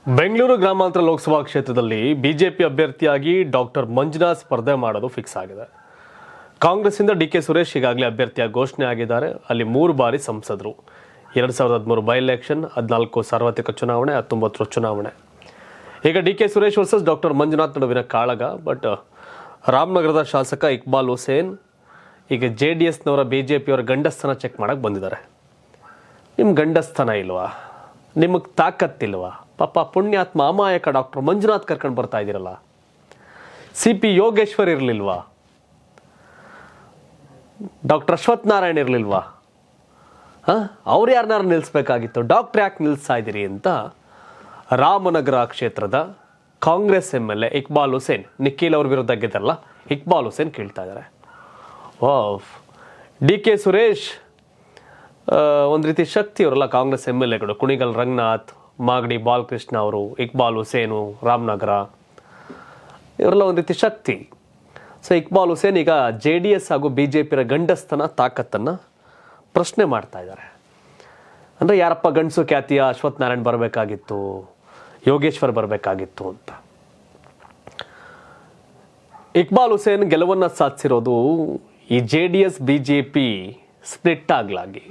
ಬೆಂಗಳೂರು ಗ್ರಾಮಾಂತರ ಲೋಕಸಭಾ ಕ್ಷೇತ್ರದಲ್ಲಿ ಬಿಜೆಪಿ ಅಭ್ಯರ್ಥಿಯಾಗಿ ಡಾಕ್ಟರ್ ಮಂಜುನಾಥ್ ಸ್ಪರ್ಧೆ ಮಾಡೋದು ಫಿಕ್ಸ್ ಆಗಿದೆ. ಕಾಂಗ್ರೆಸ್ಸಿಂದ ಡಿ.ಕೆ. ಸುರೇಶ್ ಈಗಾಗಲೇ ಅಭ್ಯರ್ಥಿಯಾಗಿ ಘೋಷಣೆ ಆಗಿದ್ದಾರೆ. ಅಲ್ಲಿ 3 ಬಾರಿ ಸಂಸದರು, 2013 ಬೈ ಎಲೆಕ್ಷನ್, 14 ಸಾರ್ವತ್ರಿಕ ಚುನಾವಣೆ, 19 ಚುನಾವಣೆ. ಈಗ ಡಿ.ಕೆ. ಸುರೇಶ್ ವರ್ಸಸ್ ಡಾಕ್ಟರ್ ಮಂಜುನಾಥ್ ನಡುವಿನ ಕಾಳಗ. ಬಟ್ ರಾಮನಗರದ ಶಾಸಕ ಇಕ್ಬಾಲ್ ಹುಸೇನ್ ಈಗ JDSನವರ ಬಿಜೆಪಿಯವರ ಗಂಡಸ್ಥಾನ ಚೆಕ್ ಮಾಡಕ್ಕೆ ಬಂದಿದ್ದಾರೆ. ನಿಮ್ಮ ಗಂಡಸ್ಥಾನ ಇಲ್ವಾ? ನಿಮಗೆ ತಾಕತ್ತಿಲ್ವಾ? ಪಾಪ ಪುಣ್ಯಾತ್ಮ ಅಮಾಯಕ ಡಾಕ್ಟರ್ ಮಂಜುನಾಥ್ ಕರ್ಕೊಂಡು ಬರ್ತಾ ಇದ್ದೀರಲ್ಲ. CP ಯೋಗೇಶ್ವರ್ ಇರಲಿಲ್ವಾ? ಡಾಕ್ಟರ್ ಅಶ್ವಥ್ ನಾರಾಯಣ್ ಇರಲಿಲ್ವಾ? ಅವ್ರು ಯಾರನ್ನಾರು ನಿಲ್ಲಿಸ್ಬೇಕಾಗಿತ್ತು, ಡಾಕ್ಟರ್ ಯಾಕೆ ನಿಲ್ಲಿಸ್ತಾ ಇದ್ದೀರಿ ಅಂತ ರಾಮನಗರ ಕ್ಷೇತ್ರದ ಕಾಂಗ್ರೆಸ್ MLA ಇಕ್ಬಾಲ್ ಹುಸೇನ್, ನಿಖಿಲ್ ಅವ್ರ ವಿರುದ್ಧ ಗೆದ್ದಾರಲ್ಲ, ಇಕ್ಬಾಲ್ ಹುಸೇನ್ ಕೇಳ್ತಾ ಇದ್ದಾರೆ. ಡಿ.ಕೆ. ಸುರೇಶ್ ಒಂದು ರೀತಿ ಶಕ್ತಿ ಅವರಲ್ಲ ಕಾಂಗ್ರೆಸ್ MLAಗಳು. ಕುಣಿಗಲ್ ರಂಗನಾಥ್, ಮಾಗಡಿ ಬಾಲಕೃಷ್ಣ ಅವರು, ಇಕ್ಬಾಲ್ ಹುಸೇನು, ರಾಮನಗರ, ಇವರೆಲ್ಲ ಒಂದು ರೀತಿ ಶಕ್ತಿ. ಸೊ ಇಕ್ಬಾಲ್ ಹುಸೇನ್ ಈಗ JDS ಹಾಗೂ BJP ಗಂಡಸ್ಥನ ತಾಕತ್ತನ್ನು ಪ್ರಶ್ನೆ ಮಾಡ್ತಾ ಇದ್ದಾರೆ. ಅಂದರೆ ಯಾರಪ್ಪ ಗಂಡಸು ಖ್ಯಾತಿಯ ಅಶ್ವಥ್ ನಾರಾಯಣ್ ಬರಬೇಕಾಗಿತ್ತು, ಯೋಗೇಶ್ವರ್ ಬರಬೇಕಾಗಿತ್ತು ಅಂತ. ಇಕ್ಬಾಲ್ ಹುಸೇನ್ ಗೆಲುವನ್ನು ಸಾಧಿಸಿರೋದು ಈ JDS BJP ಸ್ಪ್ಲಿಟ್ ಆಗಲಾಗಿ.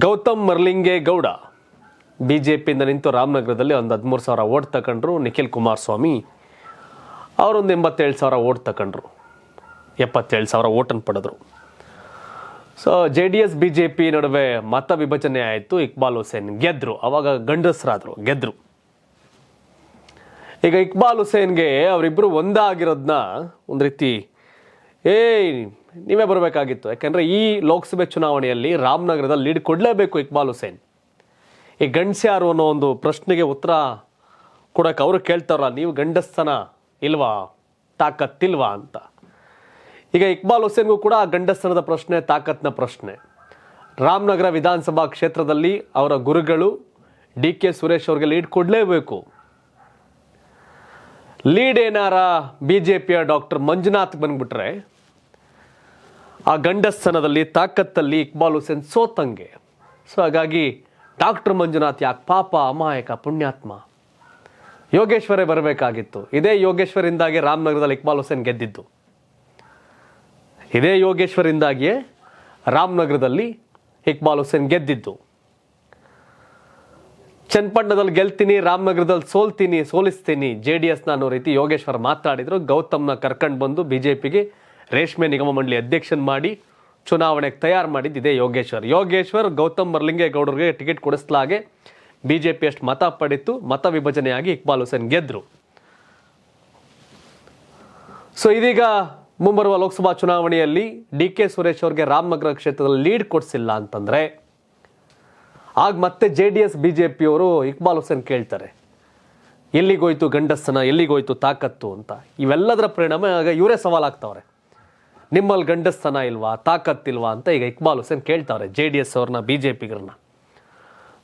ಗೌತಮ್ ಮರ್ಲಿಂಗೇಗೌಡ BJPಯಿಂದ ನಿಂತು ರಾಮನಗರದಲ್ಲಿ ಒಂದು 13,000 ಓಟ್ ತಗೊಂಡ್ರು. ನಿಖಿಲ್ ಕುಮಾರಸ್ವಾಮಿ ಅವರೊಂದು 87,000 ಓಟ್ ತಗೊಂಡ್ರು, 77,000 ಓಟನ್ನು ಪಡೆದ್ರು. ಸೊ JDS BJP ನಡುವೆ ಮತ ವಿಭಜನೆ ಆಯಿತು. ಇಕ್ಬಾಲ್ ಹುಸೇನ್ ಗೆದ್ರು, ಅವಾಗ ಗಂಡಸರಾದರು, ಗೆದ್ರು. ಈಗ ಇಕ್ಬಾಲ್ ಹುಸೇನ್ಗೆ ಅವರಿಬ್ಬರು ಒಂದಾಗಿರೋದನ್ನ ಒಂದು ರೀತಿ ನೀವೇ ಬರಬೇಕಾಗಿತ್ತು. ಯಾಕೆಂದರೆ ಈ ಲೋಕಸಭೆ ಚುನಾವಣೆಯಲ್ಲಿ ರಾಮನಗರದಲ್ಲಿ ಲೀಡ್ ಕೊಡಲೇಬೇಕು ಇಕ್ಬಾಲ್ ಹುಸೇನ್. ಈ ಗಂಡಸ್ಯಾರು ಅನ್ನೋ ಒಂದು ಪ್ರಶ್ನೆಗೆ ಉತ್ತರ ಕೊಡೋಕೆ ಅವರು ಕೇಳ್ತಾರಲ್ಲ, ನೀವು ಗಂಡಸ್ಥನ ಇಲ್ವಾ, ತಾಕತ್ತಿಲ್ವಾ ಅಂತ. ಈಗ ಇಕ್ಬಾಲ್ ಹುಸೇನ್ಗೂ ಕೂಡ ಆ ಗಂಡಸ್ಥನದ ಪ್ರಶ್ನೆ, ತಾಕತ್ನ ಪ್ರಶ್ನೆ. ರಾಮನಗರ ವಿಧಾನಸಭಾ ಕ್ಷೇತ್ರದಲ್ಲಿ ಅವರ ಗುರುಗಳು ಡಿ.ಕೆ. ಸುರೇಶ್ ಅವ್ರಿಗೆ ಲೀಡ್ ಕೊಡಲೇಬೇಕು. ಲೀಡ್ ಏನಾರ BJPಯ ಡಾಕ್ಟರ್ ಮಂಜುನಾಥ್ ಬಂದ್ಬಿಟ್ರೆ ಆ ಗಂಡಸ್ಥನದಲ್ಲಿ, ತಾಕತ್ತಲ್ಲಿ ಇಕ್ಬಾಲ್ ಹುಸೇನ್ ಸೋತಂಗೆ. ಸೊ ಹಾಗಾಗಿ ಡಾಕ್ಟರ್ ಮಂಜುನಾಥ್ ಯಾಕೆ, ಪಾಪ ಅಮಾಯಕ ಪುಣ್ಯಾತ್ಮ, ಯೋಗೇಶ್ವರೇ ಬರಬೇಕಾಗಿತ್ತು. ಇದೇ ಯೋಗೇಶ್ವರಿಂದಾಗಿ ರಾಮನಗರದಲ್ಲಿ ಇಕ್ಬಾಲ್ ಹುಸೇನ್ ಗೆದ್ದಿದ್ದು. ಇದೇ ಯೋಗೇಶ್ವರಿಂದಾಗಿಯೇ ರಾಮನಗರದಲ್ಲಿ ಇಕ್ಬಾಲ್ ಹುಸೇನ್ ಗೆದ್ದಿದ್ದು. ಚನ್ನಪಟ್ಟಣದಲ್ಲಿ ಗೆಲ್ತೀನಿ, ರಾಮನಗರದಲ್ಲಿ ಸೋಲಿಸ್ತೀನಿ JDSನ ಅನ್ನೋ ರೀತಿ ಯೋಗೇಶ್ವರ್ ಮಾತಾಡಿದ್ರು. ಗೌತಮ್ನ ಕರ್ಕೊಂಡು ಬಂದು BJPಗೆ ರೇಷ್ಮೆ ನಿಗಮ ಮಂಡಳಿ ಅಧ್ಯಕ್ಷನ್ ಮಾಡಿ ಚುನಾವಣೆಗೆ ತಯಾರು ಮಾಡಿದ್ದು ಇದೇ ಯೋಗೇಶ್ವರ್ ಗೌತಮ್ ಮರ್ಲಿಂಗೇಗೌಡರಿಗೆ ಟಿಕೆಟ್ ಕೊಡಿಸಲಾಗೆ BJP ಅಷ್ಟು ಮತ ಪಡಿತು. ಮತ ವಿಭಜನೆಯಾಗಿ ಇಕ್ಬಾಲ್ ಹುಸೇನ್ ಗೆದ್ರು. ಸೊ ಇದೀಗ ಮುಂಬರುವ ಲೋಕಸಭಾ ಚುನಾವಣೆಯಲ್ಲಿ ಡಿ.ಕೆ. ಸುರೇಶ್ ಅವ್ರಿಗೆ ರಾಮನಗರ ಕ್ಷೇತ್ರದಲ್ಲಿ ಲೀಡ್ ಕೊಡಿಸಿಲ್ಲ ಅಂತಂದ್ರೆ ಆಗ ಮತ್ತೆ JDS BJP ಅವರು ಇಕ್ಬಾಲ್ ಹುಸೇನ್ ಕೇಳ್ತಾರೆ, ಎಲ್ಲಿಗೋಯ್ತು ಗಂಡಸ್ಥನ, ಎಲ್ಲಿಗೋಯ್ತು ತಾಕತ್ತು ಅಂತ. ಇವೆಲ್ಲದರ ಪರಿಣಾಮ ಆಗ ಇವರೇ ಸವಾಲಾಗ್ತವ್ರೆ, ನಿಮ್ಮಲ್ಲಿ ಗಂಡಸ್ಥನ ಇಲ್ವಾ, ತಾಕತ್ತಿಲ್ವಾ ಅಂತ ಈಗ ಇಕ್ಬಾಲ್ ಹುಸೇನ್ ಕೇಳ್ತಾವ್ರೆ JDS ಅವ್ರನ್ನ, BJPಗರನ್ನ.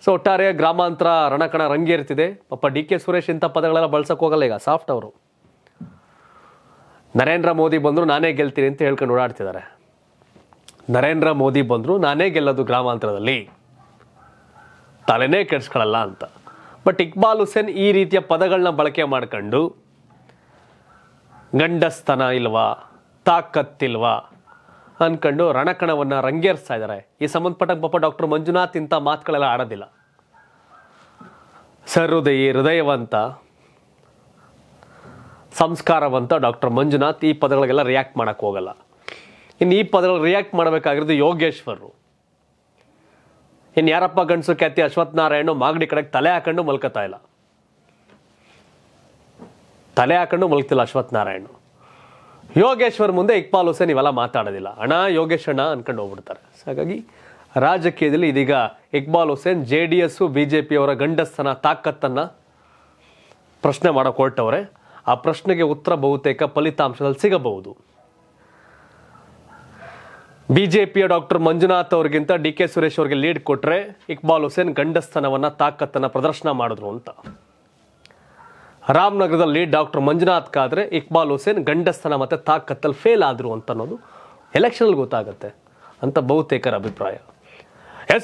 ಸೊ ಒಟ್ಟಾರೆ ಗ್ರಾಮಾಂತರ ರಣಕಣ ರಂಗೇರ್ತಿದೆ. ಪಾಪ ಡಿ.ಕೆ. ಸುರೇಶ್ ಇಂಥ ಪದಗಳೆಲ್ಲ ಬಳಸಕ್ಕೆ ಹೋಗಲ್ಲ. ಈಗ ಸಾಫ್ಟ್ ಅವರು ನರೇಂದ್ರ ಮೋದಿ ಬಂದರು ನಾನೇ ಗೆಲ್ತೀನಿ ಅಂತ ಹೇಳ್ಕೊಂಡು ಓಡಾಡ್ತಿದ್ದಾರೆ. ನರೇಂದ್ರ ಮೋದಿ ಬಂದರು ನಾನೇ ಗೆಲ್ಲೋದು ಗ್ರಾಮಾಂತರದಲ್ಲಿ, ತಲೆನೇ ಕೆಡಿಸ್ಕೊಳ್ಳಲ್ಲ ಅಂತ. ಬಟ್ ಇಕ್ಬಾಲ್ ಹುಸೇನ್ ಈ ರೀತಿಯ ಪದಗಳನ್ನ ಬಳಕೆ ಮಾಡ್ಕೊಂಡು ಗಂಡಸ್ಥನ ಇಲ್ವಾ, ತಾಕತ್ತಿಲ್ವಾ ಅನ್ಕೊಂಡು ರಣಕಣವನ್ನು ರಂಗೇರಿಸ್ತಾ ಇದ್ದಾರೆ. ಈ ಸಂಬಂಧಪಟ್ಟ ಪಾಪ ಡಾಕ್ಟರ್ ಮಂಜುನಾಥ್ ಇಂಥ ಮಾತುಗಳೆಲ್ಲ ಆಡೋದಿಲ್ಲ. ಸಹೃದಯಿ, ಹೃದಯವಂತ, ಸಂಸ್ಕಾರವಂತ ಡಾಕ್ಟರ್ ಮಂಜುನಾಥ್ ಈ ಪದಗಳಿಗೆಲ್ಲ ರಿಯಾಕ್ಟ್ ಮಾಡಕ್ಕೆ ಹೋಗಲ್ಲ. ಇನ್ನು ಈ ಪದಗಳು ರಿಯಾಕ್ಟ್ ಮಾಡಬೇಕಾಗಿರೋದು ಯೋಗೇಶ್ವರು. ಇನ್ನು ಯಾರಪ್ಪ ಗಂಡಸು ಖ್ಯಾತಿ ಅಶ್ವಥ್ ನಾರಾಯಣ್ ಮಾಗಡಿ ಕಡೆಗೆ ತಲೆ ಹಾಕೊಂಡು ಮಲ್ಕೋತಾ ಇಲ್ಲ, ತಲೆ ಹಾಕೊಂಡು ಮಲ್ಕ್ತಿಲ್ಲ ಅಶ್ವಥ್ ನಾರಾಯಣ್. ಯೋಗೇಶ್ವರ್ ಮುಂದೆ ಇಕ್ಬಾಲ್ ಹುಸೇನ್ ಇವೆಲ್ಲ ಮಾತಾಡೋದಿಲ್ಲ. ಅಣ್ಣ ಯೋಗೇಶ್ ಅಣ್ಣ ಅನ್ಕೊಂಡು ಹೋಗ್ಬಿಡ್ತಾರೆ. ಹಾಗಾಗಿ ರಾಜಕೀಯದಲ್ಲಿ ಇದೀಗ ಇಕ್ಬಾಲ್ ಹುಸೇನ್ JDS BJP ಅವರ ಗಂಡಸ್ಥನ ತಾಕತ್ತನ್ನು ಪ್ರಶ್ನೆ ಮಾಡೋಕೆ ಹೊರಟವ್ರೆ. ಆ ಪ್ರಶ್ನೆಗೆ ಉತ್ತರ ಬಹುತೇಕ ಫಲಿತಾಂಶದಲ್ಲಿ ಸಿಗಬಹುದು. BJPಯ ಡಾಕ್ಟರ್ ಮಂಜುನಾಥ್ ಅವ್ರಿಗಿಂತ ಡಿ.ಕೆ. ಸುರೇಶ್ ಅವ್ರಿಗೆ ಲೀಡ್ ಕೊಟ್ಟರೆ ಇಕ್ಬಾಲ್ ಹುಸೇನ್ ಗಂಡಸ್ಥನವನ್ನು, ತಾಕತ್ತನ್ನು ಪ್ರದರ್ಶನ ಮಾಡಿದ್ರು ಅಂತ. ರಾಮನಗರದಲ್ಲಿ ಡಾಕ್ಟರ್ ಮಂಜುನಾಥ್ ಕಾದ್ರೆ ಇಕ್ಬಾಲ್ ಹುಸೇನ್ ಗಂಡಸ್ಥನ ಮತ್ತು ತಾಕತ್ತಲ್ಲಿ ಫೇಲ್ ಆದರು ಅಂತ ಅನ್ನೋದು ಎಲೆಕ್ಷನಲ್ಲಿ ಗೊತ್ತಾಗುತ್ತೆ ಅಂತ ಬಹುತೇಕರ ಅಭಿಪ್ರಾಯ.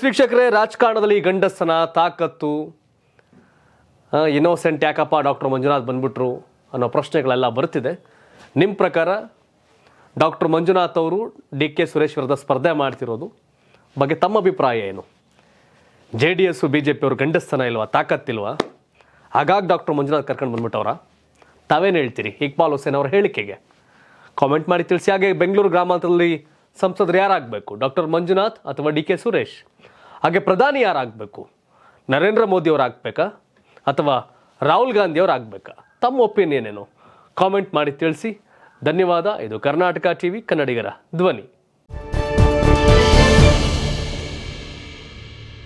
ವೀಕ್ಷಕರೇ, ರಾಜಕಾರಣದಲ್ಲಿ ಗಂಡಸನ ತಾಕತ್ತು ಇನ್ನೋಸೆಂಟ್ ಯಾಕಪ್ಪ ಡಾಕ್ಟರ್ ಮಂಜುನಾಥ್ ಬಂದ್ಬಿಟ್ರು ಅನ್ನೋ ಪ್ರಶ್ನೆಗಳೆಲ್ಲ ಬರ್ತಿದೆ. ನಿಮ್ಮ ಪ್ರಕಾರ ಡಾಕ್ಟರ್ ಮಂಜುನಾಥ್ ಅವರು ಡಿ ಕೆ ಸುರೇಶ್ ವಿರುದ್ಧ ಸ್ಪರ್ಧೆ ಮಾಡ್ತಿರೋದು ಬಗ್ಗೆ ತಮ್ಮ ಅಭಿಪ್ರಾಯ ಏನು? JDS BJP ಅವರು ಗಂಡಸ್ತನ ಇಲ್ವಾ, ತಾಕತ್ತಿಲ್ವಾ, ಹಾಗಾಗಿ ಡಾಕ್ಟರ್ ಮಂಜುನಾಥ್ ಕರ್ಕೊಂಡು ಬಂದ್ಬಿಟ್ಟವ್ರ? ತಾವೇನು ಹೇಳ್ತೀರಿ ಇಕ್ಬಾಲ್ ಹುಸೇನ್ ಅವರ ಹೇಳಿಕೆಗೆ? ಕಾಮೆಂಟ್ ಮಾಡಿ ತಿಳಿಸಿ. ಹಾಗೆ ಬೆಂಗಳೂರು ಗ್ರಾಮಾಂತರದಲ್ಲಿ ಸಂಸದರು ಯಾರಾಗಬೇಕು, ಡಾಕ್ಟರ್ ಮಂಜುನಾಥ್ ಅಥವಾ ಡಿ ಕೆ ಸುರೇಶ್? ಹಾಗೆ ಪ್ರಧಾನಿ ಯಾರಾಗಬೇಕು, ನರೇಂದ್ರ ಮೋದಿ ಅವರು ಆಗಬೇಕಾ ಅಥವಾ ರಾಹುಲ್ ಗಾಂಧಿ ಅವರು ಆಗಬೇಕಾ? ತಮ್ಮ ಒಪಿನಿಯನ್ ಏನು? ಕಾಮೆಂಟ್ ಮಾಡಿ ತಿಳಿಸಿ. ಧನ್ಯವಾದ. ಇದು ಕರ್ನಾಟಕ ಟಿವಿ, ಕನ್ನಡಿಗರ ಧ್ವನಿ.